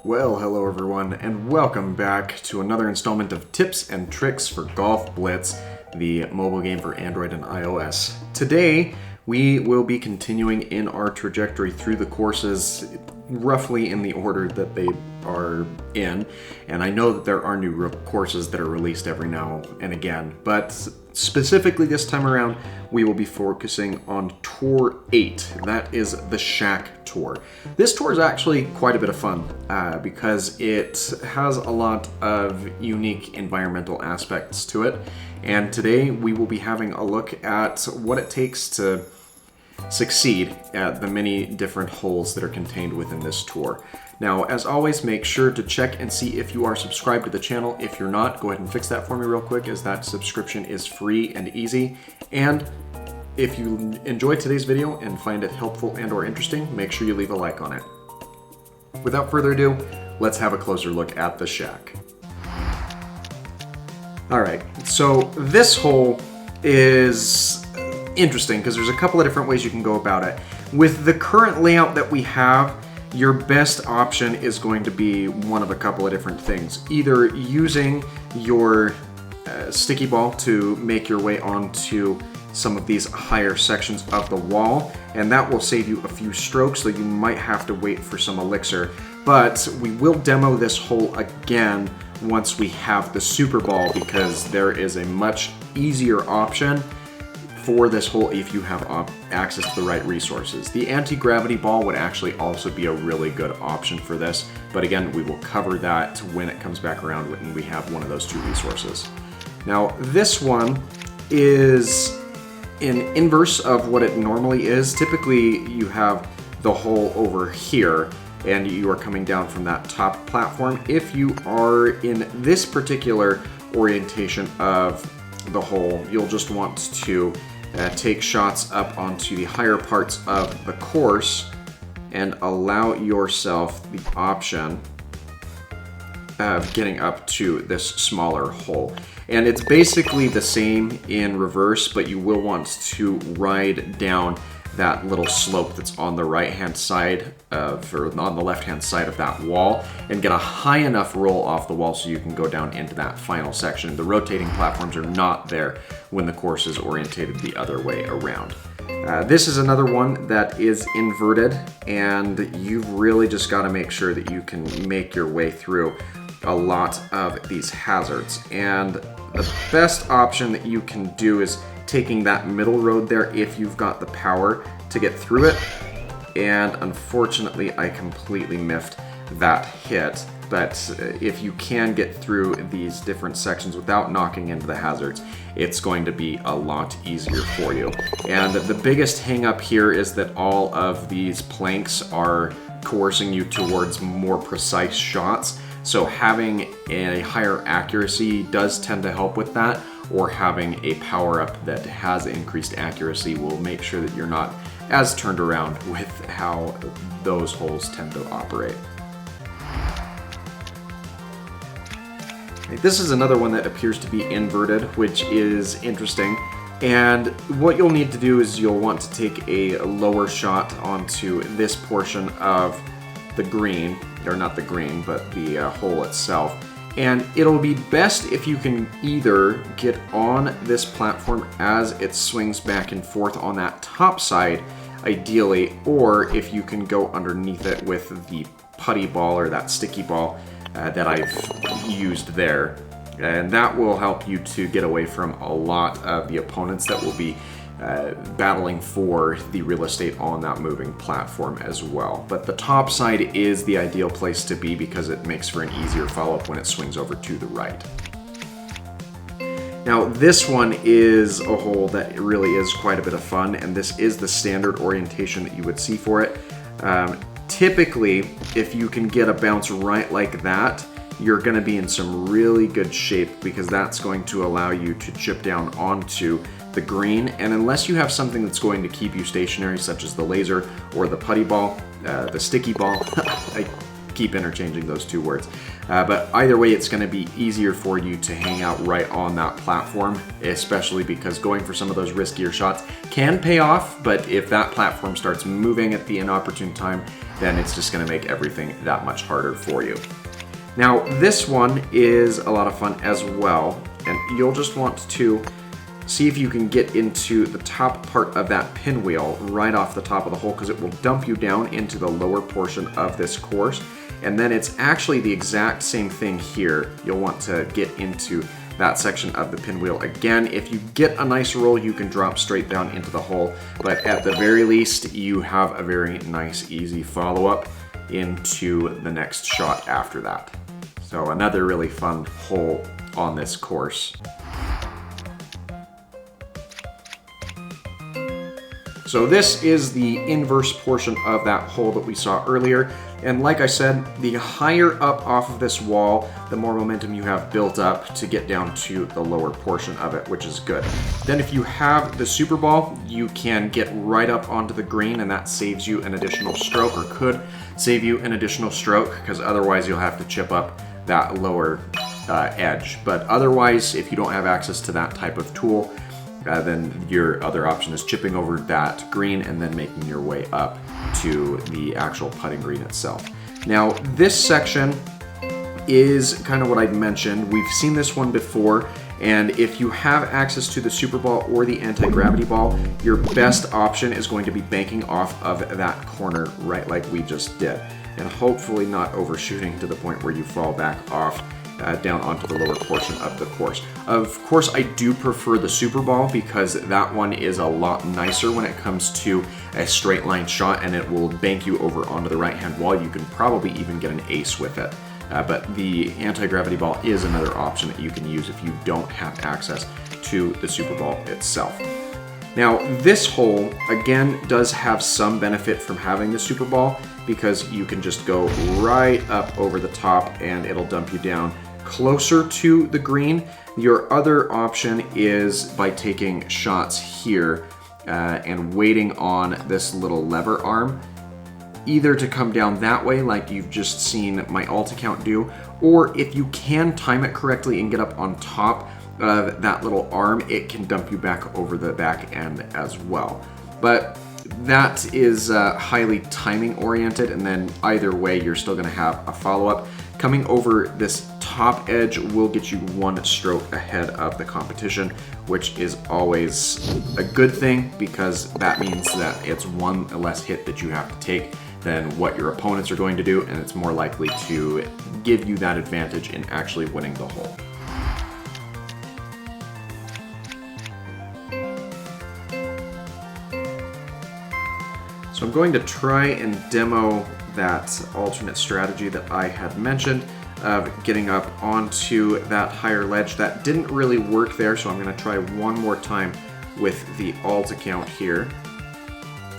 Well, hello everyone, and welcome back to another installment of Tips and Tricks for Golf Blitz, the mobile game for Android and iOS. Today, we will be continuing in our trajectory through the courses roughly in the order that they are in, and I know that there are new courses that are released every now and again, but specifically this time around, we will be focusing on Tour 8. That is the Shack Tour. This tour is actually quite a bit of fun because it has a lot of unique environmental aspects to it, and today we will be having a look at what it takes to succeed at the many different holes that are contained within this tour. Now, as always, make sure to check and see if you are subscribed to the channel. If you're not, go ahead and fix that for me real quick, as that subscription is free and easy. And if you enjoyed today's video and find it helpful and or interesting, make sure you leave a like on it. Without further ado, let's have a closer look at the shack. Alright, so this hole is interesting because there's a couple of different ways you can go about it. With the current layout that we have, your best option is going to be one of a couple of different things. Either using your sticky ball to make your way onto some of these higher sections of the wall, and that will save you a few strokes, so you might have to wait for some elixir. But we will demo this hole again once we have the super ball, because there is a much easier option for this hole if you have access to the right resources. The anti-gravity ball would actually also be a really good option for this, but again, we will cover that when it comes back around when we have one of those two resources. Now, this one is in inverse of what it normally is. Typically, you have the hole over here, and you are coming down from that top platform. If you are in this particular orientation of the hole, you'll just want to take shots up onto the higher parts of the course and allow yourself the option of getting up to this smaller hole. And it's basically the same in reverse, but you will want to ride down that little slope that's on the right-hand side or on the left-hand side of that wall, and get a high enough roll off the wall so you can go down into that final section. The rotating platforms are not there when the course is orientated the other way around. This is another one that is inverted, and you've really just got to make sure that you can make your way through a lot of these hazards. And the best option that you can do is taking that middle road there if you've got the power to get through it. And unfortunately, I completely miffed that hit. But if you can get through these different sections without knocking into the hazards, it's going to be a lot easier for you. And the biggest hang up here is that all of these planks are coercing you towards more precise shots. So having a higher accuracy does tend to help with that, or having a power-up that has increased accuracy will make sure that you're not as turned around with how those holes tend to operate. This is another one that appears to be inverted, which is interesting. And what you'll need to do is you'll want to take a lower shot onto this portion of the green, or not the green, but the hole itself. And it'll be best if you can either get on this platform as it swings back and forth on that top side, ideally, or if you can go underneath it with the putty ball or that sticky ball that I've used there. And that will help you to get away from a lot of the opponents that will be battling for the real estate on that moving platform as well. But the top side is the ideal place to be because it makes for an easier follow-up when it swings over to the right. Now, this one is a hole that really is quite a bit of fun, and this is the standard orientation that you would see for it. Typically, if you can get a bounce right like that, you're going to be in some really good shape, because that's going to allow you to chip down onto the green. And unless you have something that's going to keep you stationary, such as the laser or the putty ball, the sticky ball, I keep interchanging those two words. But either way, it's going to be easier for you to hang out right on that platform, especially because going for some of those riskier shots can pay off, but if that platform starts moving at the inopportune time, then it's just going to make everything that much harder for you. Now, this one is a lot of fun as well, and you'll just want to see if you can get into the top part of that pinwheel right off the top of the hole, because it will dump you down into the lower portion of this course. And then it's actually the exact same thing here. You'll want to get into that section of the pinwheel again. If you get a nice roll, you can drop straight down into the hole, but at the very least, you have a very nice, easy follow-up into the next shot after that. So another really fun hole on this course. So this is the inverse portion of that hole that we saw earlier. And like I said, the higher up off of this wall, the more momentum you have built up to get down to the lower portion of it, which is good. Then if you have the Super Ball, you can get right up onto the green, and that saves you an additional stroke, or could save you an additional stroke, because otherwise you'll have to chip up that lower edge. But otherwise, if you don't have access to that type of tool, then your other option is chipping over that green and then making your way up to the actual putting green itself. Now, this section is kind of what I'd mentioned. We've seen this one before, and if you have access to the Super Ball or the anti-gravity ball, your best option is going to be banking off of that corner right like we just did, and hopefully not overshooting to the point where you fall back off down onto the lower portion of the course. Of course, I do prefer the Super Ball because that one is a lot nicer when it comes to a straight line shot, and it will bank you over onto the right hand wall. You can probably even get an ace with it. But the anti-gravity ball is another option that you can use if you don't have access to the Super Ball itself. Now, this hole, again, does have some benefit from having the Super Ball, because you can just go right up over the top and it'll dump you down closer to the green. Your other option is by taking shots here and waiting on this little lever arm, either to come down that way like you've just seen my alt account do, or if you can time it correctly and get up on top of that little arm, it can dump you back over the back end as well. But that is highly timing oriented, and then either way you're still going to have a follow-up. Coming over this top edge will get you one stroke ahead of the competition, which is always a good thing, because that means that it's one less hit that you have to take than what your opponents are going to do, and it's more likely to give you that advantage in actually winning the hole. So I'm going to try and demo that alternate strategy that I had mentioned of getting up onto that higher ledge. That didn't really work there, so I'm going to try one more time with the alt account here.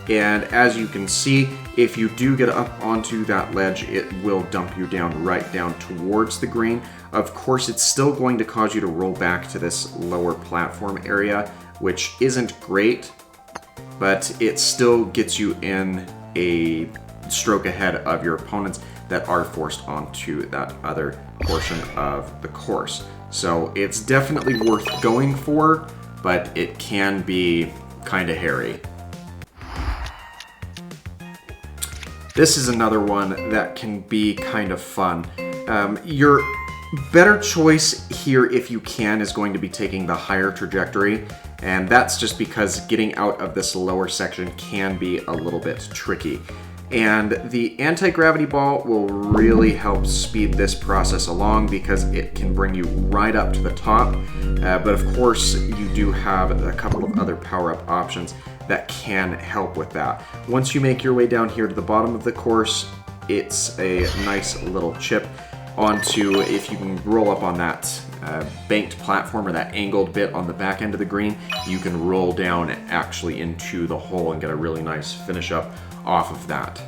And as you can see, if you do get up onto that ledge, it will dump you down right down towards the green. Of course, it's still going to cause you to roll back to this lower platform area, which isn't great, but it still gets you in a stroke ahead of your opponents that are forced onto that other portion of the course. So it's definitely worth going for, but it can be kind of hairy. This is another one that can be kind of fun. Your better choice here, if you can, is going to be taking the higher trajectory, and that's just because getting out of this lower section can be a little bit tricky. And the anti-gravity ball will really help speed this process along, because it can bring you right up to the top. But of course, you do have a couple of other power-up options that can help with that. Once you make your way down here to the bottom of the course, it's a nice little chip onto, if you can roll up on that banked platform or that angled bit on the back end of the green, you can roll down actually into the hole and get a really nice finish up off of that.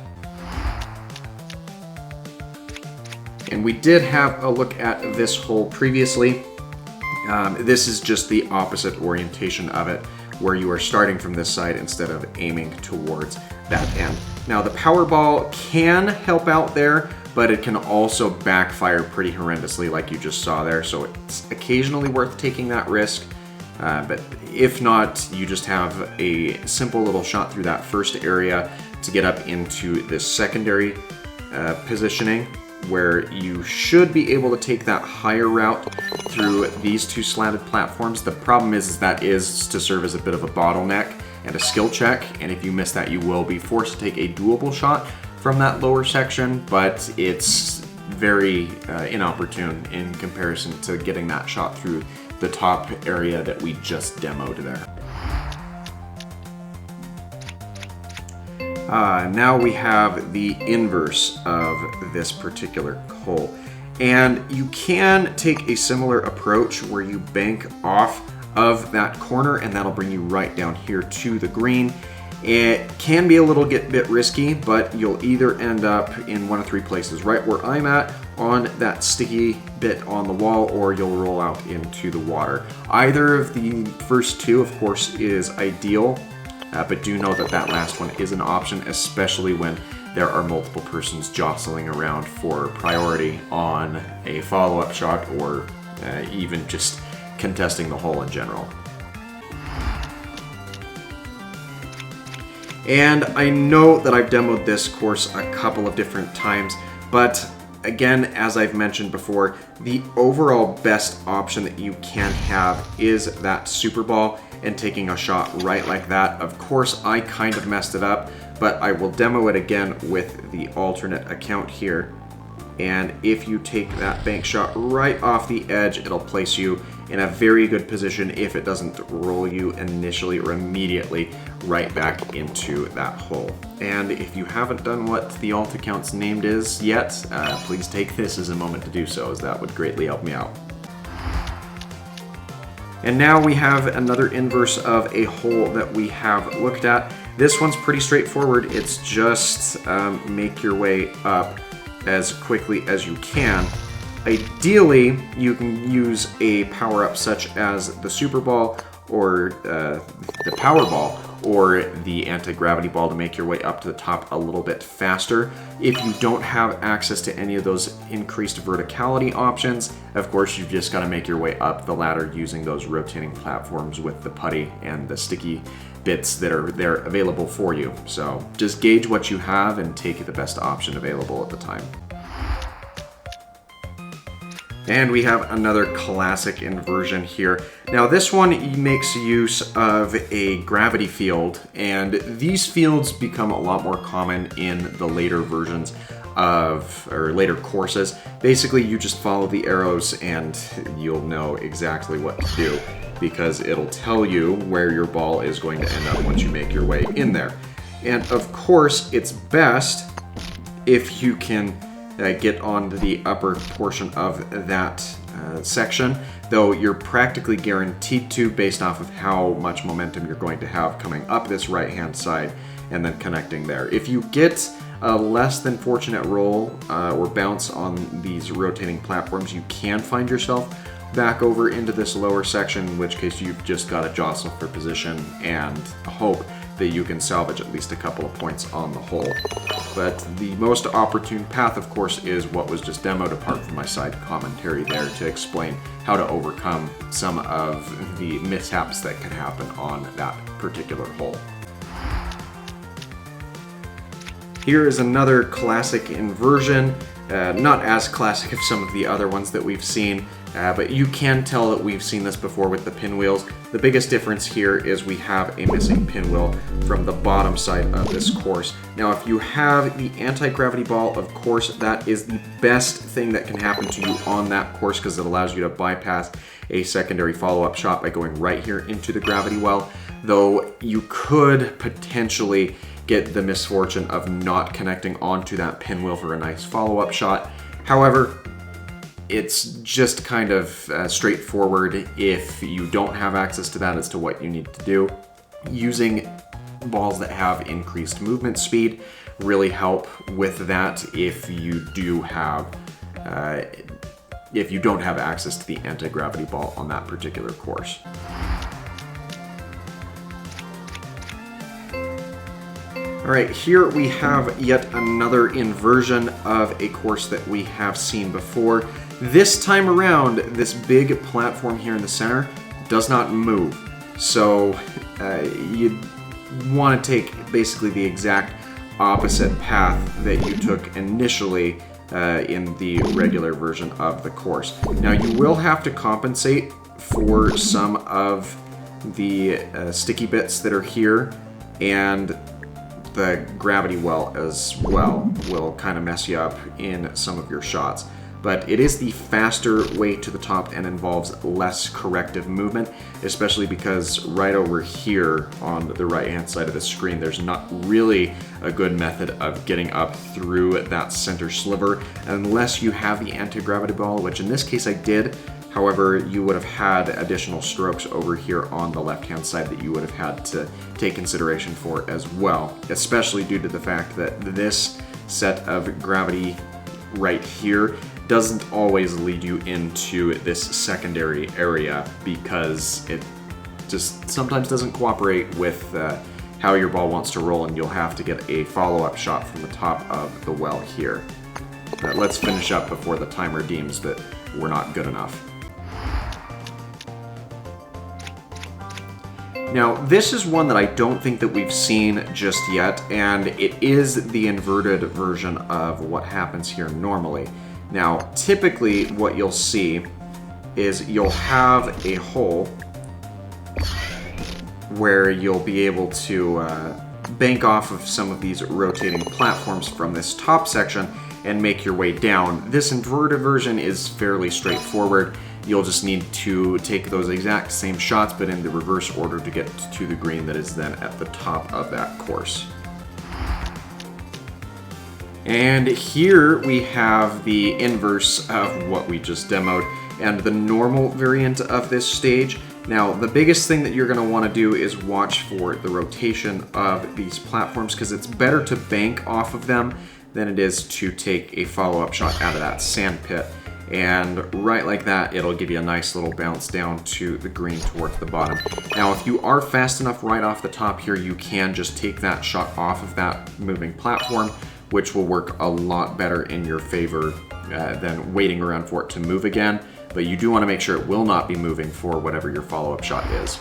And we did have a look at this hole previously. This is just the opposite orientation of it, where you are starting from this side instead of aiming towards that end. Now, the power ball can help out there, but it can also backfire pretty horrendously like you just saw there. So it's occasionally worth taking that risk. But if not, you just have a simple little shot through that first area to get up into this secondary positioning, where you should be able to take that higher route through these two slanted platforms. The problem is that is to serve as a bit of a bottleneck and a skill check, and if you miss that, you will be forced to take a doable shot from that lower section, but it's very inopportune in comparison to getting that shot through the top area that we just demoed there. Now we have the inverse of this particular hole. And you can take a similar approach where you bank off of that corner, and that'll bring you right down here to the green. It can be a little bit risky, but you'll either end up in one of three places, right where I'm at on that sticky bit on the wall, or you'll roll out into the water. Either of the first two, of course, is ideal. But do know that that last one is an option, especially when there are multiple persons jostling around for priority on a follow-up shot, or even just contesting the hole in general. And I know that I've demoed this course a couple of different times, but again, as I've mentioned before, the overall best option that you can have is that super ball and taking a shot right like that. Of course, I kind of messed it up, but I will demo it again with the alternate account here. And if you take that bank shot right off the edge, it'll place you in a very good position if it doesn't roll you initially or immediately right back into that hole. And if you haven't done what the alt account's named is yet, please take this as a moment to do so, as that would greatly help me out. And now we have another inverse of a hole that we have looked at. This one's pretty straightforward. It's just make your way up as quickly as you can. Ideally, you can use a power-up such as the Super Ball or the Power Ball or the Anti-Gravity Ball to make your way up to the top a little bit faster. If you don't have access to any of those increased verticality options, of course, you've just got to make your way up the ladder using those rotating platforms with the putty and the sticky bits that are there available for you. So just gauge what you have and take the best option available at the time. And we have another classic inversion here. Now this one makes use of a gravity field, and these fields become a lot more common in the later versions or later courses. Basically, you just follow the arrows and you'll know exactly what to do, because it'll tell you where your ball is going to end up once you make your way in there. And of course, it's best if you can get on the upper portion of that section, though you're practically guaranteed to, based off of how much momentum you're going to have coming up this right-hand side and then connecting there. If you get a less than fortunate roll or bounce on these rotating platforms, you can find yourself back over into this lower section, in which case you've just got to jostle for position and hope that you can salvage at least a couple of points on the hole. But the most opportune path, of course, is what was just demoed, apart from my side commentary there to explain how to overcome some of the mishaps that can happen on that particular hole. Here is another classic inversion, not as classic as some of the other ones that we've seen, but you can tell that we've seen this before with the pinwheels. The biggest difference here is we have a missing pinwheel from the bottom side of this course. Now, if you have the anti-gravity ball, of course, that is the best thing that can happen to you on that course, because it allows you to bypass a secondary follow-up shot by going right here into the gravity well, though you could potentially get the misfortune of not connecting onto that pinwheel for a nice follow-up shot. However, it's just kind of straightforward if you don't have access to that as to what you need to do. Using balls that have increased movement speed really help with that if you do have if you don't have access to the anti-gravity ball on that particular course. All right, here we have yet another inversion of a course that we have seen before. This time around, this big platform here in the center does not move. So you want to take basically the exact opposite path that you took initially in the regular version of the course. Now you will have to compensate for some of the sticky bits that are here, and the gravity well as well will kind of mess you up in some of your shots. But it is the faster way to the top and involves less corrective movement, especially because right over here on the right hand side of the screen there's not really a good method of getting up through that center sliver unless you have the anti-gravity ball, which in this case I did. However, you would have had additional strokes over here on the left-hand side that you would have had to take consideration for as well, especially due to the fact that this set of gravity right here doesn't always lead you into this secondary area because it just sometimes doesn't cooperate with how your ball wants to roll, and you'll have to get a follow-up shot from the top of the well here. Let's finish up before the timer deems that we're not good enough. Now, this is one that I don't think that we've seen just yet, and it is the inverted version of what happens here normally. Now, typically what you'll see is you'll have a hole where you'll be able to bank off of some of these rotating platforms from this top section and make your way down. This inverted version is fairly straightforward. You'll just need to take those exact same shots, but in the reverse order to get to the green that is then at the top of that course. And here we have the inverse of what we just demoed and the normal variant of this stage. Now, the biggest thing that you're going to want to do is watch for the rotation of these platforms, because it's better to bank off of them than it is to take a follow-up shot out of that sand pit. And right like that, it'll give you a nice little bounce down to the green towards the bottom. Now, if you are fast enough right off the top here, you can just take that shot off of that moving platform, which will work a lot better in your favor than waiting around for it to move again. But you do want to make sure it will not be moving for whatever your follow-up shot is.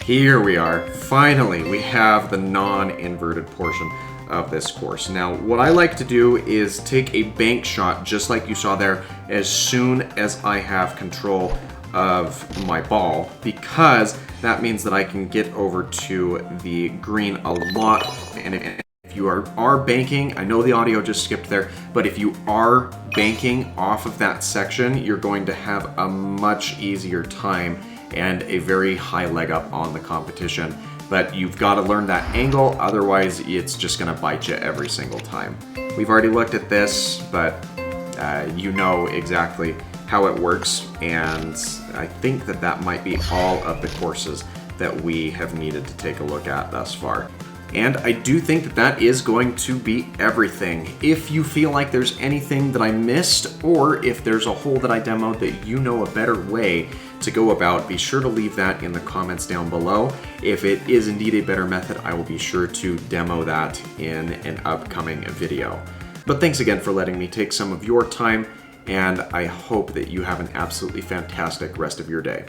Here we are. Finally, we have the non-inverted portion of this course. Now, what I like to do is take a bank shot, just like you saw there, as soon as I have control of my ball, because that means that I can get over to the green a lot. And if you are banking, I know the audio just skipped there, but if you are banking off of that section, you're going to have a much easier time and a very high leg up on the competition. But you've got to learn that angle, otherwise it's just going to bite you every single time. We've already looked at this, but you know exactly how it works, and I think that that might be all of the courses that we have needed to take a look at thus far. And I do think that that is going to be everything. If you feel like there's anything that I missed, or if there's a hole that I demoed that you know a better way to go about, be sure to leave that in the comments down below. If it is indeed a better method, I will be sure to demo that in an upcoming video. But thanks again for letting me take some of your time, and I hope that you have an absolutely fantastic rest of your day.